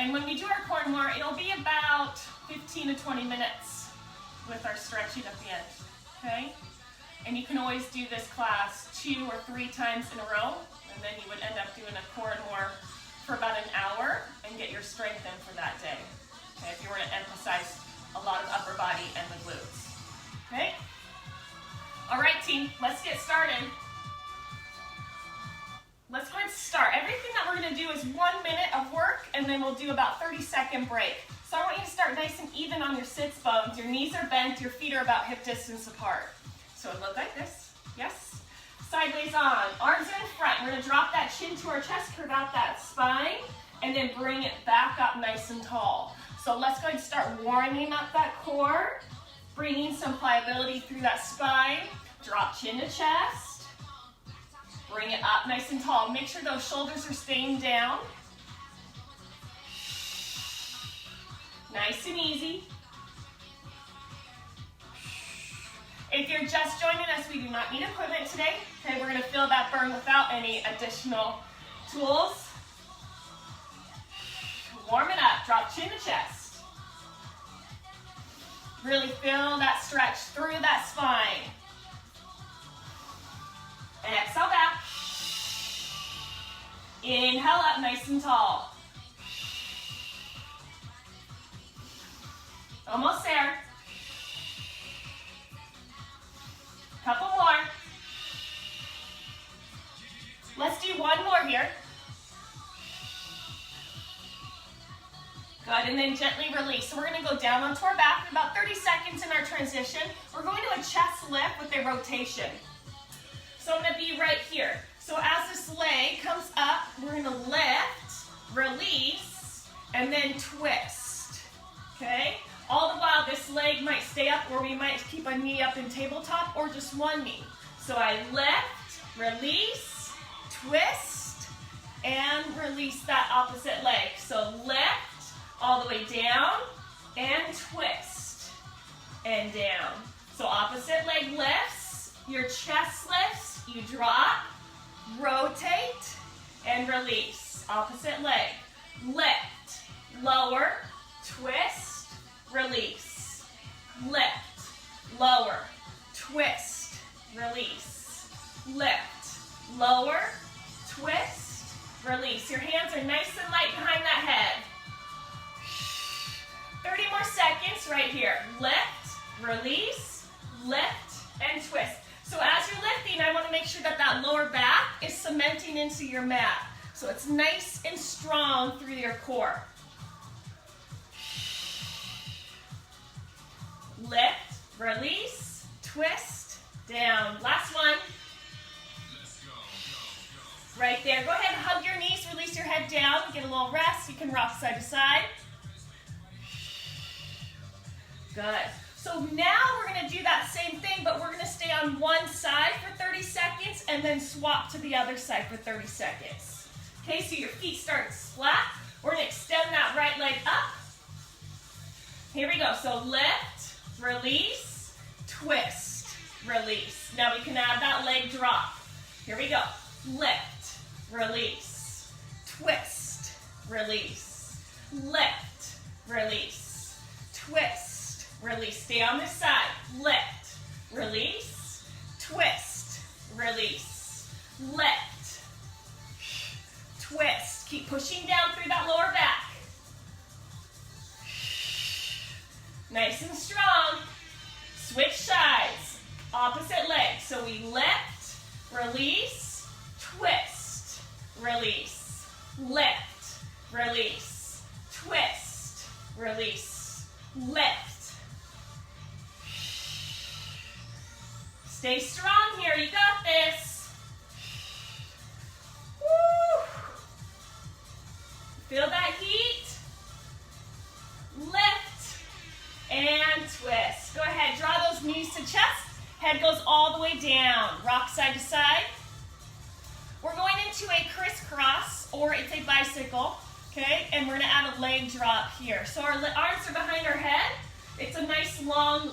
And when we do our core and more, it'll be about 15 to 20 minutes with our stretching at the end, okay? And you can always do this class 2 or 3 times in a row, and then you would end up doing a core and more for about an hour and get your strength in for that day, okay? If you were to emphasize a lot of upper body and the glutes, okay? All right, team, let's get started. Let's go ahead and start. Everything that we're gonna do is 1 minute of work, and then we'll do about 30-second break. So I want you to start nice and even on your sits bones. Your knees are bent, your feet are about hip distance apart. So it looks like this, yes. Sideways on, arms are in front. We're gonna drop that chin to our chest, curve out that spine, and then bring it back up nice and tall. So let's go ahead and start warming up that core, bringing some pliability through that spine. Drop chin to chest. Bring it up nice and tall. Make sure those shoulders are staying down. Nice and easy. If you're just joining us, we do not need equipment today. Okay, we're going to feel that burn without any additional tools. Warm it up. Drop chin to chest. Really feel that stretch through that spine. Exhale back. Inhale up nice and tall. Almost there. Couple more. Let's do one more here. Good, and then gently release. So we're gonna go down onto our back for about 30 seconds in our transition. We're going to a chest lift with a rotation. So I'm gonna be right here. So as this leg comes up, we're gonna lift, release, and then twist, okay? All the while, this leg might stay up, or we might keep a knee up in tabletop, or just one knee. So I lift, release, twist, and release that opposite leg. So lift, all the way down, and twist, and down. So opposite leg lifts, your chest lifts, you drop, rotate, and release. Opposite leg, lift, lower, twist, release, lift, lower, twist, release, lift, lower, twist, release. Your hands are nice and light behind that head. 30 more seconds right here. Lift, release, lift, and twist. So as you're lifting, I want to make sure that that lower back is cementing into your mat. So it's nice and strong through your core. Lift, release, twist, down. Last one. Right there. Go ahead and hug your knees, release your head down, get a little rest. You can rock side to side. Good. So now we're going to do that same thing, but we're going to stay on one side for 30 seconds and then swap to the other side for 30 seconds. Okay, so your feet start flat. We're going to extend that right leg up. Here we go. So lift, release, twist, release. Now we can add that leg drop. Here we go. Lift, release, twist, release, lift, release, twist, release. Stay on this side. Lift, release, twist, release, lift, twist. Keep pushing down through that lower back. Nice and strong. Switch sides. Opposite leg. So we lift, release, twist, release, lift, release, twist, release, lift. Stay strong here, you got this. Woo. Feel that heat? Lift and twist. Go ahead, draw those knees to chest. Head goes all the way down. Rock side to side. We're going into a crisscross, or it's a bicycle, okay? And we're gonna add a leg drop here. So our arms are behind our head. It's a nice long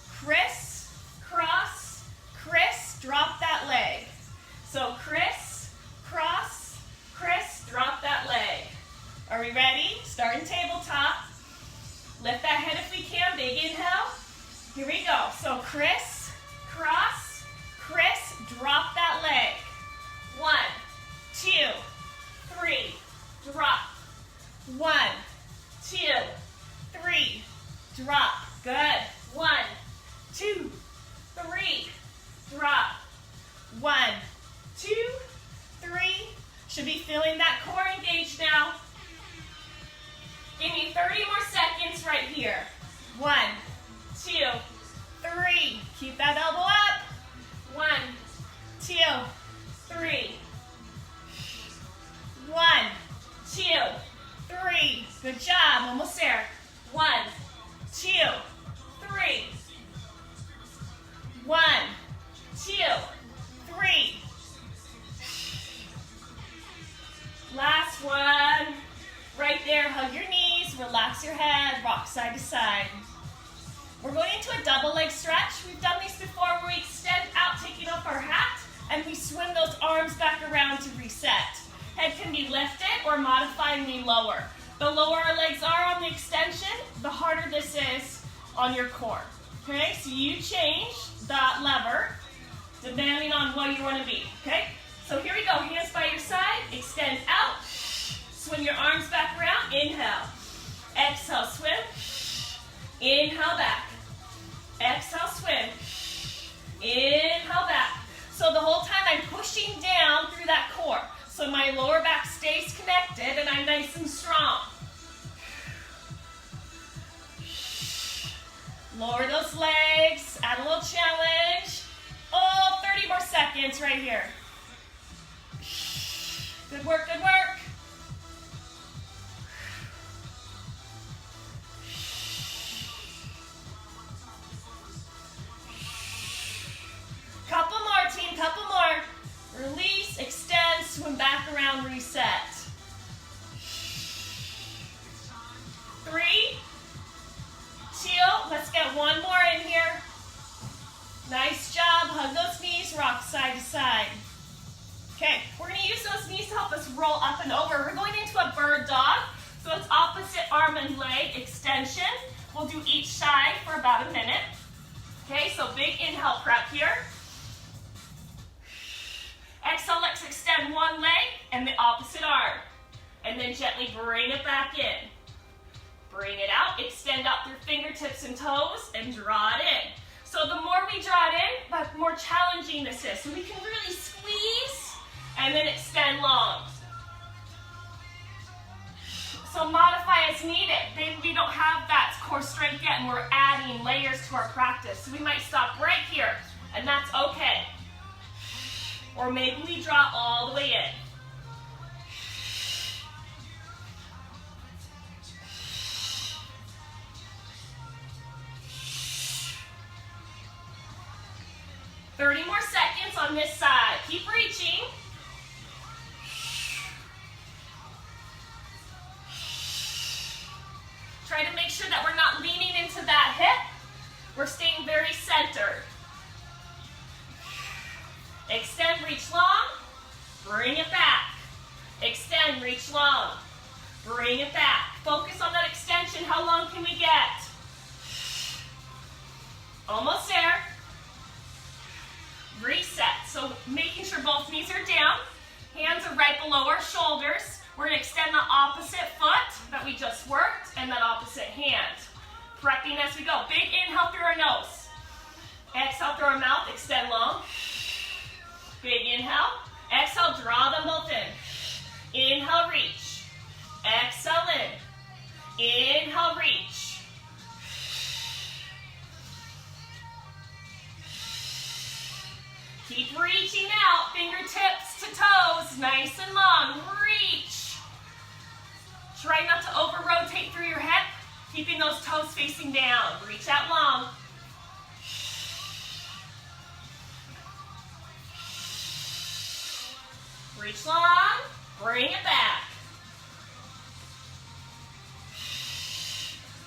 criss, cross, criss, drop that leg. So criss, cross, criss, drop that leg. Are we ready? Starting go. So criss, cross, criss, drop that leg. 1, 2, 3, drop. 1, 2, 3, drop. Good. 1, 2, 3, drop. 1, 2, 3. Should be feeling that core engaged now. Give me 30 more seconds right here. 1, 2, 3. Keep that elbow up. 1, 2, 3. 1, 2, 3. Good job. Almost there. 1, 2, 3. 1, 2, 3. Last one. Right there. Hug your knees. Relax your head. Rock side to side. We're going into a double leg stretch. We've done these before where we extend out, taking off our hat, and we swing those arms back around to reset. Head can be lifted or modifyingly lower. The lower our legs are on the extension, the harder this is on your core. Okay, so you change that lever depending on what you want to be. Okay, so here we go. Hands by your side, extend out, swing your arms back around, inhale. Exhale, swim. Inhale back. Exhale, swim. Inhale back. So the whole time I'm pushing down through that core. So my lower back stays connected and I'm nice and strong. Lower those legs, add a little challenge. Oh, 30 more seconds right here. Good work, good work. Couple more, team, couple more. Release, extend, swim back around, reset. 3, 2, let's get one more in here. Nice job, hug those knees, rock side to side. Okay, we're gonna use those knees to help us roll up and over. We're going into a bird dog, so it's opposite arm and leg extension. We'll do each side for about a minute. Okay, so big inhale prep here. Exhale, let's extend one leg and the opposite arm. And then gently bring it back in. Bring it out, extend out through fingertips and toes, and draw it in. So the more we draw it in, the more challenging this is. So we can really squeeze and then extend long. So modify as needed. Maybe we don't have that core strength yet and we're adding layers to our practice. So we might stop right here, and that's okay. Or maybe we draw all the way in. Thirty more seconds on this side. Keep reaching. Try to make sure that we're not leaning into that hip. We're staying very centered. Extend, reach long, bring it back. Extend, reach long, bring it back. Focus on that extension. How long can we get? Almost there. Reset. So making sure both knees are down. Hands are right below our shoulders. We're going to extend the opposite foot that we just worked and that opposite hand. Prepping as we go. Big inhale through our nose. Exhale through our mouth. Extend long. Big inhale. Exhale, draw them both in. Inhale, reach. Exhale in. Inhale, reach. Keep reaching out, fingertips to toes, nice and long. Reach. Try not to over-rotate through your hip, keeping those toes facing down. Reach out long. Reach long, bring it back.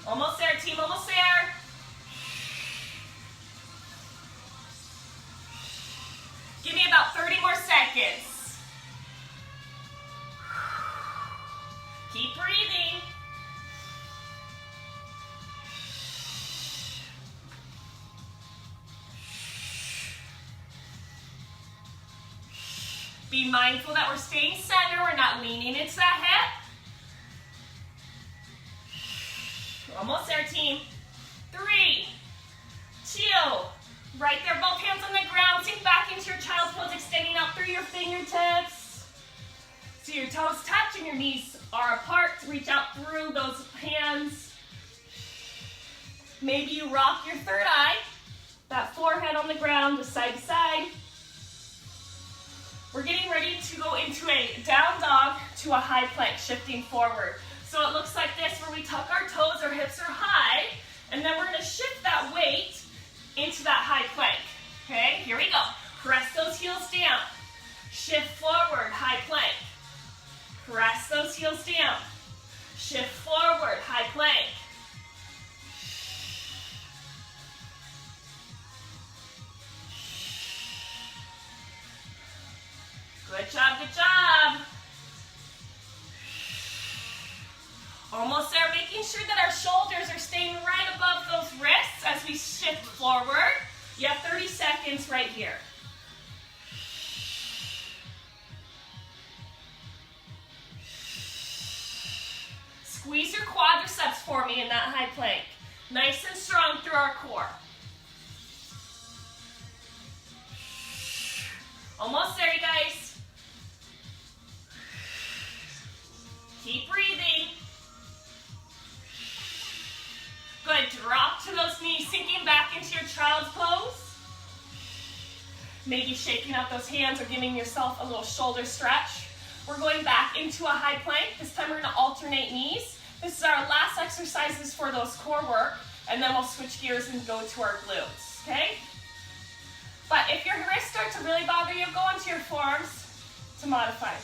Almost there, team, almost there. Give me about 30 more seconds. Keep breathing. Be mindful that we're staying center. We're not leaning into that hip. Almost there, team. 3, 2, right there, both hands on the ground. Sink back into your child's pose, extending out through your fingertips. So your toes touch and your knees are apart. Reach out through those hands. Maybe you rock your third eye. That forehead on the ground, just side to side. We're getting ready to go into a down dog to a high plank, shifting forward. So it looks like this, where we tuck our toes, our hips are high, and then we're gonna shift that weight into that high plank. Okay, here we go. Press those heels down. Shift forward, high plank. Press those heels down. Shift forward, high plank. Good job, good job. Almost there, making sure that our shoulders are staying right above those wrists as we shift forward. You have 30 seconds right here. Squeeze your quadriceps for me in that high plank. Nice and strong through our core. Almost there, you guys. Keep breathing. Good, drop to those knees, sinking back into your child's pose. Maybe shaking out those hands or giving yourself a little shoulder stretch. We're going back into a high plank. This time we're gonna alternate knees. This is our last exercises for those core work, and then we'll switch gears and go to our glutes, okay? But if your wrists start to really bother you, go into your forearms to modify,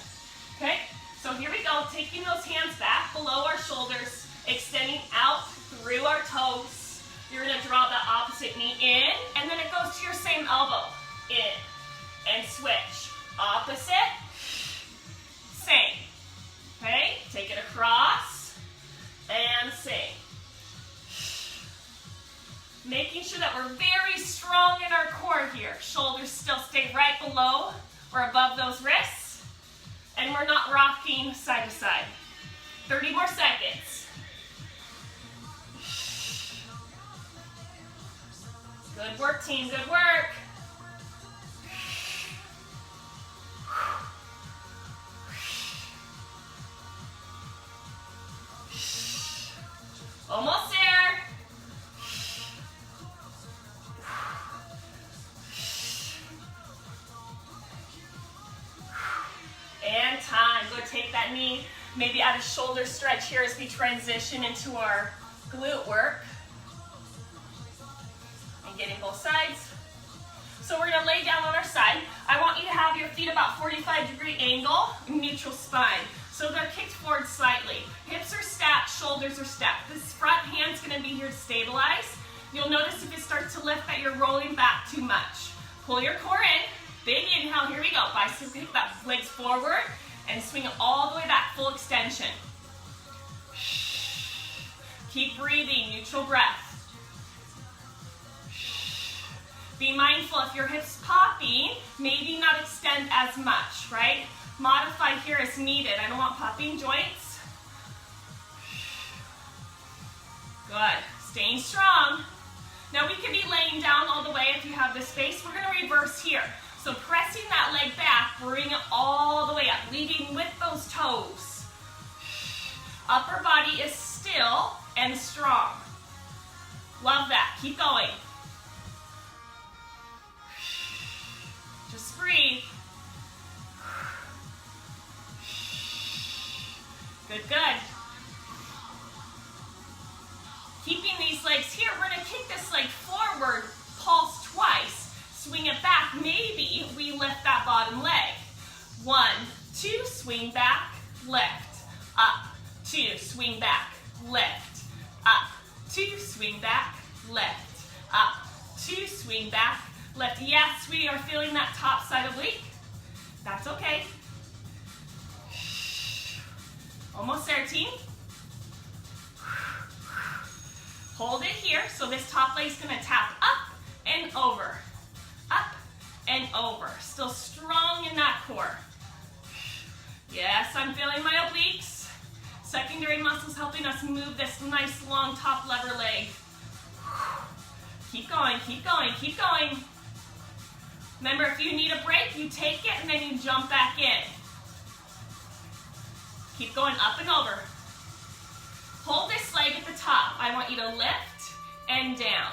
okay? So here we go, taking those hands back below our shoulders, extending out through our toes. You're gonna draw the opposite knee in, and then it goes to your same elbow. In, and switch. Opposite, same. Okay, take it across, and same. Making sure that we're very strong in our core here. Shoulders still stay right below or above those wrists. And we're not rocking side to side. 30 more seconds. Good work, team, good work. Almost there. And time. Go take that knee. Maybe add a shoulder stretch here as we transition into our glute work. And getting both sides. So we're gonna lay down on our side. I want you to have your feet about 45-degree angle, neutral spine. So they're kicked forward slightly. Hips are stacked, shoulders are stacked. This front hand's gonna be here to stabilize. You'll notice if it starts to lift that you're rolling back too much. Pull your core in, big inhale, here we go. Biceps, kick that legs forward and swing it all the way back, full extension. Keep breathing, neutral breath. Be mindful if your hips popping, maybe not extend as much, right? Modify here as needed. I don't want popping joints. Good, staying strong. Now we can be laying down all the way if you have the space. We're gonna reverse here. So pressing that leg back, bring it all the way up, leading with those toes. Upper body is still and strong. Love that, keep going. Just breathe. Good, good. Keeping these legs here, we're gonna kick this leg forward, pulse twice, swing it back. Maybe we lift that bottom leg. 1, 2, swing back, lift, up, 2, swing back, lift, up, 2, swing back, lift, up, 2, swing back, lift. Yes, we are feeling that top side oblique. That's okay. Almost there, team. Hold it here. So this top leg's gonna tap up and over. Up and over. Still strong in that core. Secondary muscles helping us move this nice long top lever leg. Keep going, keep going, keep going. Remember, if you need a break, you take it and then you jump back in. Keep going up and over. Hold this leg at the top. I want you to lift and down.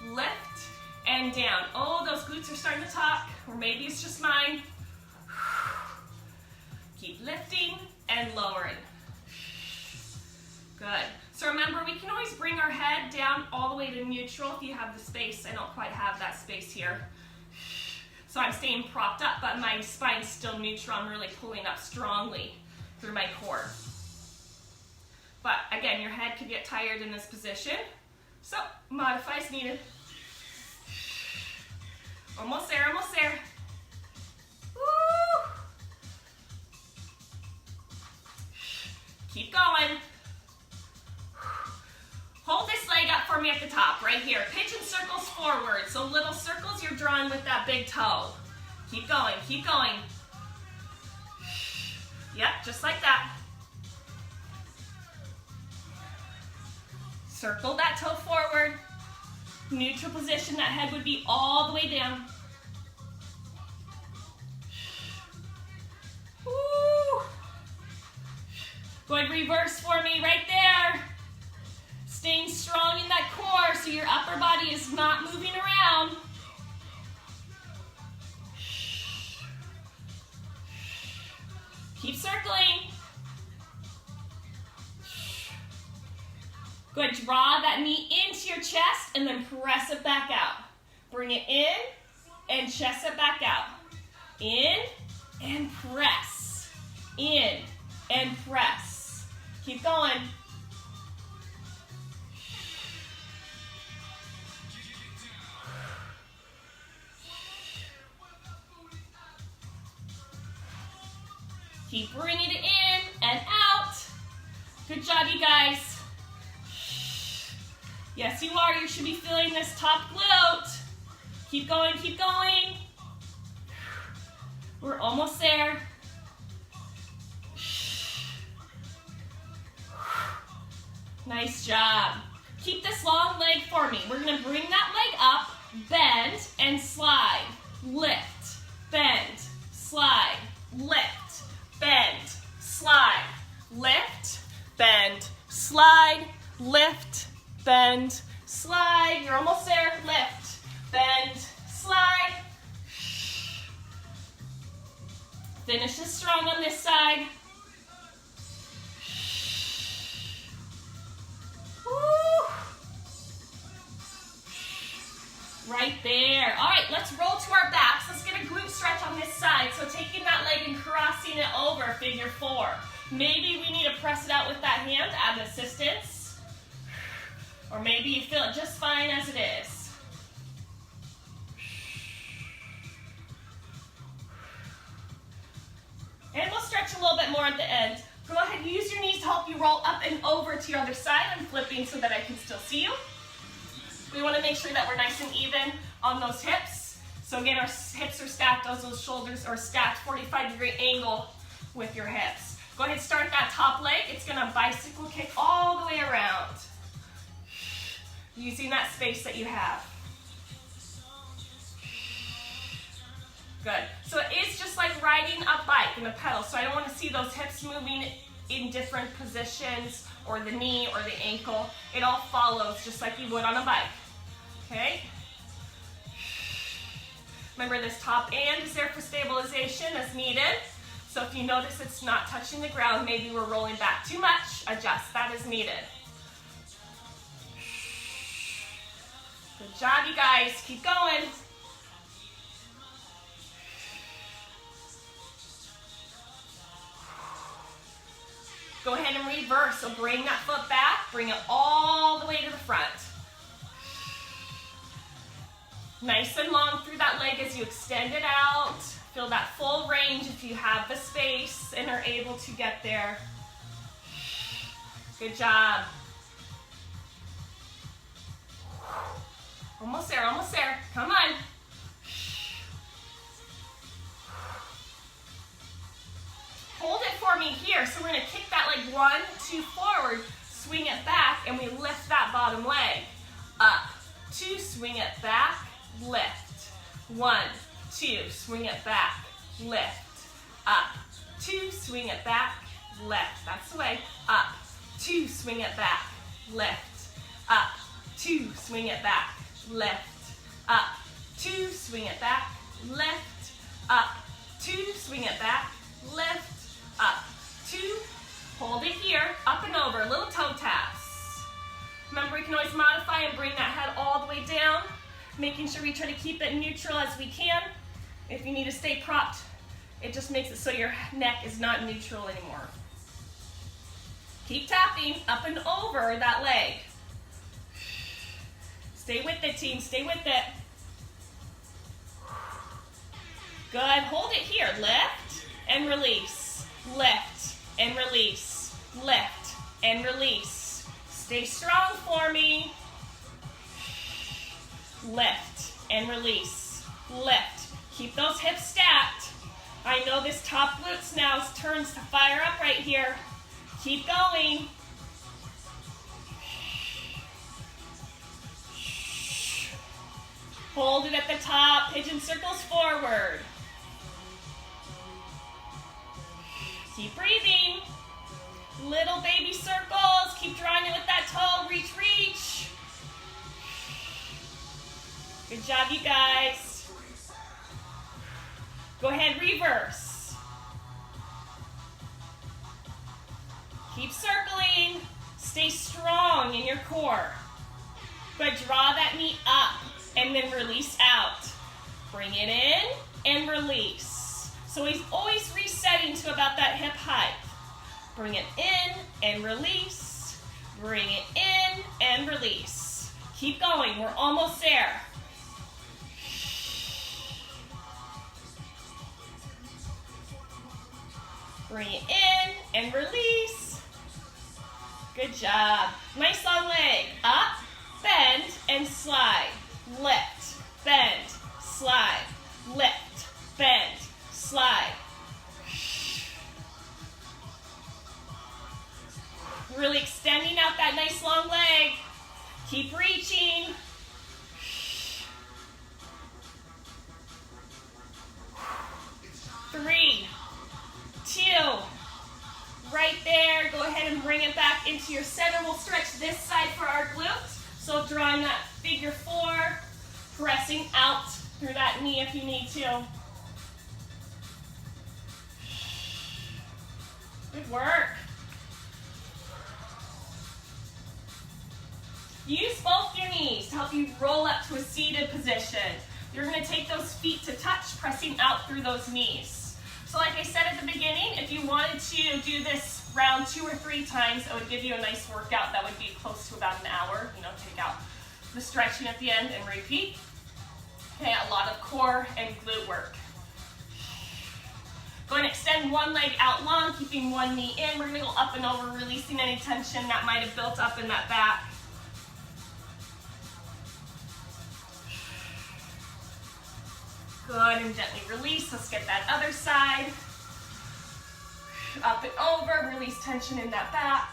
Lift and down. Oh, those glutes are starting to talk, or maybe it's just mine. Keep lifting and lowering. Good. So remember, we can always bring our head down all the way to neutral if you have the space. I don't quite have that space here. So I'm staying propped up, but my spine's still neutral. I'm really pulling up strongly through my core. But again, your head could get tired in this position. So modify as needed. Almost there, almost there. Woo! Keep going. Hold this leg up for me at the top, right here. Pigeon circles forward. So little circles you're drawing with that big toe. Keep going, keep going. Yep, just like that. Circle that toe forward. Neutral position, that head would be all the way down. Woo. Go ahead, reverse for me right there. Staying strong in that core so your upper body is not moving around. Keep circling. Go ahead, draw that knee into your chest and then press it back out. Bring it in and chest it back out. In and press. In and press. Keep going. Keep bringing it in and out. Good job, you guys. Yes, you are. You should be feeling this top glute. Keep going, keep going. We're almost there. Nice job. Keep this long leg for me. We're going to bring that leg up, bend, and slide. Lift, bend, slide, lift, bend, slide, lift, bend, slide, lift, bend, slide. You're almost there. Lift, bend, slide. Finish this strong on this side. Woo. Right there. All right, let's roll to our backs. Let's get a glute stretch on this side. So taking that leg and crossing it over, figure four. Maybe we need to press it out with that hand, add assistance. Or maybe you feel it just fine as it is. And we'll stretch a little bit more at the end. Go ahead, use your knees to help you roll up and over to your other side. I'm flipping so that I can still see you. We want to make sure that we're nice and even on those hips. So again, our hips are stacked, those shoulders are stacked, 45-degree angle with your hips. Go ahead, start that top leg. It's going to bicycle kick all the way around, using that space that you have. Good. So it is just like riding a bike in a pedal. So I don't want to see those hips moving in different positions, or the knee or the ankle. It all follows just like you would on a bike. Okay? Remember, this top and is there for stabilization as needed. So if you notice it's not touching the ground, maybe we're rolling back too much, adjust that as needed. Good job, you guys. Keep going. Go ahead and reverse. So bring that foot back, bring it all the way to the front. Nice and long through that leg as you extend it out. Feel that full range if you have the space and are able to get there. Good job. Almost there, almost there. Come on. Hold it for me here. So we're going to kick that leg 1, 2, 1, 2, swing it back, lift, up, 2, swing it back, lift, that's the way, up, 2, swing it back, lift, up, 2, swing it back, lift, up, 2, swing it back, lift, up, 2, swing it back, lift, up, 2, hold it here, up and over, little toe taps. Remember, we can always modify and bring that head all the way down, making sure we try to keep it neutral as we can. If you need to stay propped, it just makes it so your neck is not neutral anymore. Keep tapping up and over that leg. Stay with it, team, stay with it. Good, hold it here, lift and release, lift and release, lift and release. Stay strong for me. Lift and release, lift. Keep those hips stacked. I know this top glutes now turns to fire up right here. Keep going. Hold it at the top, pigeon circles forward. Keep breathing. Little baby circles, keep drawing it with that toe, reach, reach. Good job, you guys. Go ahead, reverse. Keep circling. Stay strong in your core. Good, draw that knee up and then release out. Bring it in and release. So he's always resetting to about that hip height. Bring it in and release. Bring it in and release. Keep going, we're almost there. Bring it in and release. Good job. Nice long leg. Up, bend, and slide. Lift, bend, slide. Lift, bend, slide. Really extending out that nice long leg. Keep reaching. Three, two, right there. Go ahead and bring it back into your center. We'll stretch this side for our glutes. So drawing that figure 4, pressing out through that knee if you need to. Good work. Use both your knees to help you roll up to a seated position. You're going to take those feet to touch, pressing out through those knees. So like I said at the beginning, if you wanted to do this round 2 or 3 times, it would give you a nice workout that would be close to about an hour. You know, take out the stretching at the end and repeat. Okay, a lot of core and glute work. Go ahead and extend one leg out long, keeping one knee in. We're going to go up and over, releasing any tension that might have built up in that back. Good, and gently release. Let's get that other side. Up and over, release tension in that back.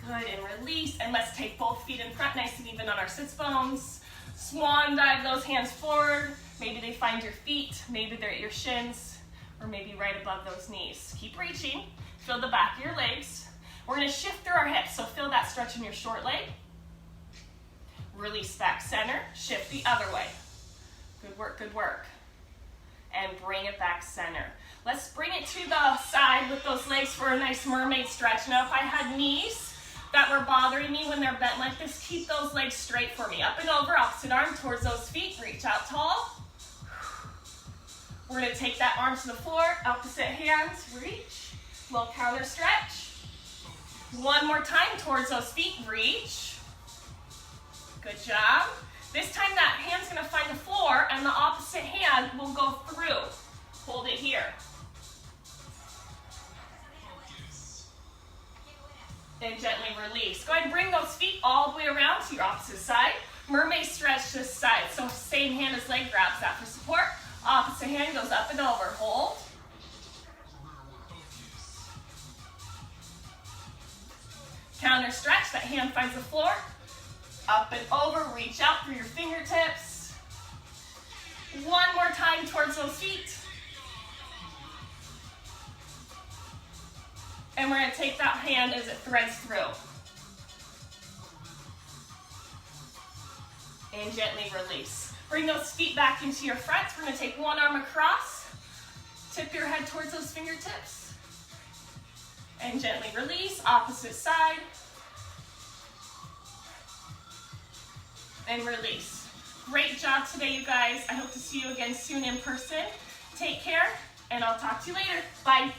Good, and release. And let's take both feet in front, nice and even on our sits bones. Swan dive those hands forward. Maybe they find your feet, maybe they're at your shins, or maybe right above those knees. Keep reaching. Feel the back of your legs. We're going to shift through our hips, so feel that stretch in your short leg. Release back center, shift the other way. Good work, good work. And bring it back center. Let's bring it to the side with those legs for a nice mermaid stretch. Now if I had knees that were bothering me when they're bent like this, keep those legs straight for me. Up and over, opposite arm towards those feet, reach out tall. We're gonna take that arm to the floor, opposite hands, reach. Little counter stretch. One more time towards those feet, reach. Good job. This time that hand's gonna find the floor and the opposite hand will go through. Hold it here. And gently release. Go ahead and bring those feet all the way around to your opposite side. Mermaid stretch this side. So same hand as leg grabs that for support. Opposite hand goes up and over. Hold. Counter stretch. That hand finds the floor. Up and over, reach out through your fingertips. One more time towards those feet. And we're gonna take that hand as it threads through. And gently release. Bring those feet back into your fronts. We're gonna take one arm across. Tip your head towards those fingertips. And gently release, opposite side. And release. Great job today, you guys. I hope to see you again soon in person. Take care, and I'll talk to you later. Bye.